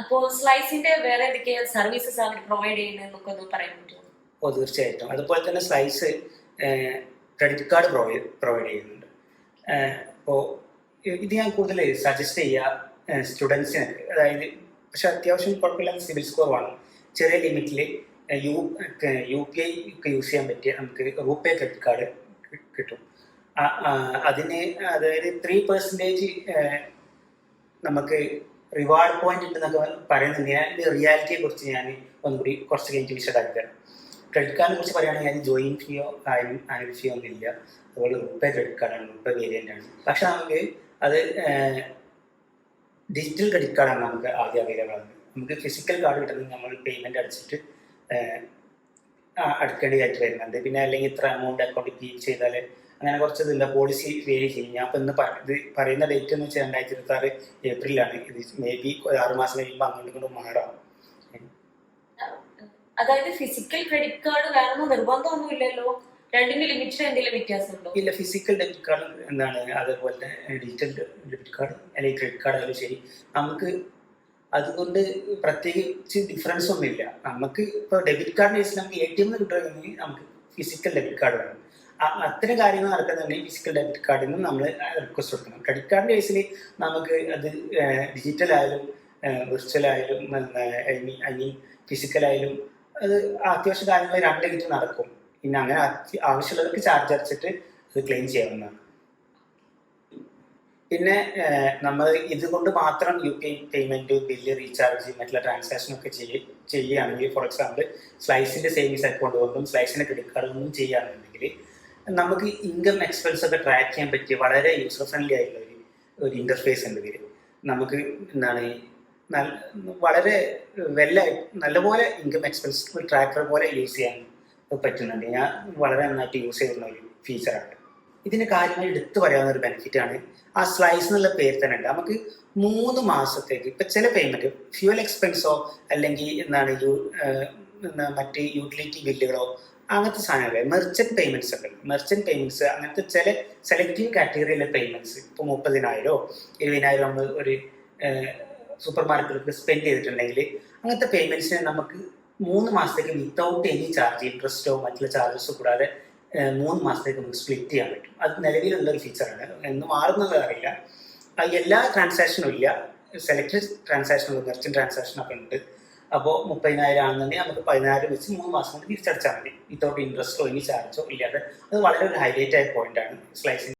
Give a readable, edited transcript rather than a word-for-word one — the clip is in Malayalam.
അപ്പോൾ സ്ലൈസിന്റെ വേറെ ഏതൊക്കെ സർവീസസ് അവർ പ്രൊവൈഡ് ചെയ്യുന്നതെന്നൊക്കെ ഒന്ന് പറയാൻ പറ്റുമോ? തീർച്ചയായിട്ടും. അതുപോലെ തന്നെ സ്ലൈസ് ക്രെഡിറ്റ് കാർഡ് പ്രൊവൈഡ് ചെയ്യുന്നുണ്ട്. അപ്പോൾ ഇത് ഞാൻ കൂടുതൽ സജസ്റ്റ് ചെയ്യുക സ്റ്റുഡൻസിന്, അതായത് പക്ഷെ അത്യാവശ്യം കുഴപ്പമില്ലാത്ത സിവിൽ സ്കോർ വേണം. ചെറിയ ലിമിറ്റിൽ UPI ഒക്കെ യൂസ് ചെയ്യാൻ പറ്റിയ നമുക്ക് റൂപേ ക്രെഡിറ്റ് കാർഡ് കിട്ടും. അതിന് അതായത് 3% നമുക്ക് റിവാർഡ് പോയിന്റ് ഉണ്ടെന്നൊക്കെ പറയുന്നുണ്ട്. ഞാൻ റിയാലിറ്റിയെ കുറിച്ച് ഞാൻ ഒന്നുകൂടി കുറച്ച് കഴിഞ്ഞിട്ട് വിശദമാക്കി തരാം. ക്രെഡിറ്റ് കാർഡിനെ കുറിച്ച് പറയുകയാണെങ്കിൽ അതിന് ജോയിൻ ഫീയോ ആനുവൽ ഫീയോ ഒന്നും ഇല്ല. അതുപോലെ റൂപേ ക്രെഡിറ്റ് കാർഡാണ്, റൂപേ വേരിയൻ്റ് ആണ്. പക്ഷെ നമുക്ക് അത് ഡിജിറ്റൽ ക്രെഡിറ്റ് കാർഡാണ് നമുക്ക് ആദ്യം അവൈലബിൾ ആണ്. നമുക്ക് ഫിസിക്കൽ കാർഡ് കിട്ടുന്നത് നമ്മൾ പേയ്മെൻറ്റ് അടിച്ചിട്ട് അടക്കേണ്ടതായിട്ട് വരുന്നുണ്ട്. പിന്നെ അല്ലെങ്കിൽ ഇത്ര എമൗണ്ട് അക്കൗണ്ടിൽ കീപ്പ് ചെയ്താൽ അങ്ങനെ കുറച്ച് ഇതില്ല, പോളിസി വേരി ചെയ്യും. ഞാൻ ഇപ്പോൾ ഇത് പറയുന്ന ഡേറ്റ് എന്ന് വെച്ചാൽ 2026 ഏപ്രിലാണ്. ഇത് മേ ബി 6 മാസം കഴിയുമ്പോൾ അങ്ങോട്ടും മാറാം. അതായത് ഫിസിക്കൽ ക്രെഡിറ്റ് കാർഡ് വേണമെന്ന് നിർബന്ധമൊന്നുമില്ലല്ലോ, രണ്ടിന്റെ ലിമിറ്റിൽ എന്തെങ്കിലും വ്യത്യാസമുണ്ടോ? ഇല്ല, ഫിസിക്കൽ ഡെബിറ്റ് കാർഡ് എന്താണ്, അതേപോലെ ഡിജിറ്റൽ ഡെബിറ്റ് കാർഡ് അല്ലെങ്കിൽ ക്രെഡിറ്റ് കാർഡ് ആയാലും ശരി, നമുക്ക് അതുകൊണ്ട് പ്രത്യേകിച്ച് ഡിഫറൻസ് ഒന്നുമില്ല. നമുക്ക് ഇപ്പോൾ ഡെബിറ്റ് കാർഡിന് കേസിൽ നമുക്ക് ATM കിട്ടുകയാണെങ്കിൽ നമുക്ക് ഫിസിക്കൽ ഡെബിറ്റ് കാർഡ് വേണം. അത്തരം കാര്യങ്ങൾ നടക്കുന്നുണ്ടെങ്കിൽ ഫിസിക്കൽ ഡെബിറ്റ് കാർഡിൽ നിന്ന് നമ്മൾ റിക്വസ്റ്റ് കൊടുക്കണം. ക്രെഡിറ്റ് കാർഡിൻ്റെ കേസിൽ നമുക്ക് അത് ഡിജിറ്റൽ ആയാലും വിർച്വൽ ആയാലും ഐ മീൻ ഫിസിക്കലായാലും അത് അത്യാവശ്യ കാര്യങ്ങൾ രണ്ടിട്ട് നടക്കും. പിന്നെ അങ്ങനെ ആവശ്യമുള്ളവർക്ക് ചാർജ് അടച്ചിട്ട് അത് ക്ലെയിം ചെയ്യാവുന്നതാണ്. പിന്നെ നമ്മൾ ഇതുകൊണ്ട് മാത്രം UPI പേയ്മെൻറ്റ്, ബില്ല്, റീചാർജ്, മറ്റുള്ള ട്രാൻസാക്ഷനൊക്കെ ചെയ്യുകയാണെങ്കിൽ, ഫോർ എക്സാമ്പിൾ സ്ലൈസിൻ്റെ സേവിങ്സ് അക്കൗണ്ട് കൊണ്ടും സ്ലൈസിൻ്റെ ക്രെഡിറ്റ് കാർഡ് കൊണ്ടും ചെയ്യുകയാണെന്നുണ്ടെങ്കിൽ നമുക്ക് ഇൻകം എക്സ്പെൻസ് ഒക്കെ ട്രാക്ക് ചെയ്യാൻ പറ്റിയ വളരെ യൂസർ ഫ്രണ്ട്ലി ആയിട്ടുള്ള ഒരു ഇൻ്റർഫേസ് ഉണ്ട് ഇതിൽ. നമുക്ക് എന്താണ് വളരെ നല്ലപോലെ ഇൻകം എക്സ്പെൻസ് ട്രാക്കർ പോലെ യൂസ് ചെയ്യാൻ പറ്റുന്നുണ്ട്. ഞാൻ വളരെ നന്നായിട്ട് യൂസ് ചെയ്യുന്ന ഒരു ഫീച്ചറാണ്. ഇതിന് കാര്യമായി എടുത്തു പറയാവുന്ന ഒരു ബെനിഫിറ്റാണ് ആ സ്ലൈസ് എന്നുള്ള പേര് തന്നെ ഉണ്ട്. നമുക്ക് 3 മാസത്തേക്ക് ഇപ്പം ചില പേയ്മെൻറ്റ് ഫ്യൂവൽ എക്സ്പെൻസോ അല്ലെങ്കിൽ മറ്റ് യൂട്ടിലിറ്റി ബില്ലുകളോ അങ്ങനത്തെ സാധനങ്ങൾ, മെർച്ചൻറ്റ് പേയ്മെൻറ്റ്സ് ഒക്കെ ഉണ്ട്. മെർച്ചൻറ്റ് പേയ്മെൻറ്റ്സ് അങ്ങനത്തെ ചില സെലക്റ്റീവ് കാറ്റഗറിയിലെ പേയ്മെൻറ്റ്സ്, ഇപ്പോൾ 30,000 20,000 നമ്മൾ ഒരു സൂപ്പർ മാർക്കറ്റിൽ സ്പെൻഡ് ചെയ്തിട്ടുണ്ടെങ്കിൽ അങ്ങനത്തെ പേയ്മെൻറ്റ്സിനെ നമുക്ക് 3 മാസത്തേക്ക് വിത്തൗട്ട് എനി ചാർജ്, ഇൻട്രസ്റ്റോ മറ്റുള്ള ചാർജസോ കൂടാതെ 3 മാസത്തേക്ക് നമുക്ക് സ്പ്ലിറ്റ് ചെയ്യാൻ പറ്റും. അത് നിലവിലുള്ള ഒരു ഫീച്ചറാണ്, എന്ന് മാറുന്നത് അറിയില്ല. എല്ലാ ട്രാൻസാക്ഷനും ഇല്ല, സെലക്റ്റഡ് ട്രാൻസാക്ഷനും മെർച്ചൻറ്റ് ട്രാൻസാക്ഷനൊക്കെ ഉണ്ട്. അപ്പോൾ 30,000 ആണെന്നുണ്ടെങ്കിൽ നമുക്ക് 16 വെച്ച് 3 മാസം കൊണ്ട് തിരിച്ചടച്ചാൽ മതി, വിത്തൗട്ട് ഇൻട്രസ്റ്റോ എനി ചാർജോ ഇല്ലാതെ. അത് വളരെ ഒരു ഹൈലൈറ്റ് ആയ പോയിന്റാണ് സ്ലൈസിങ്.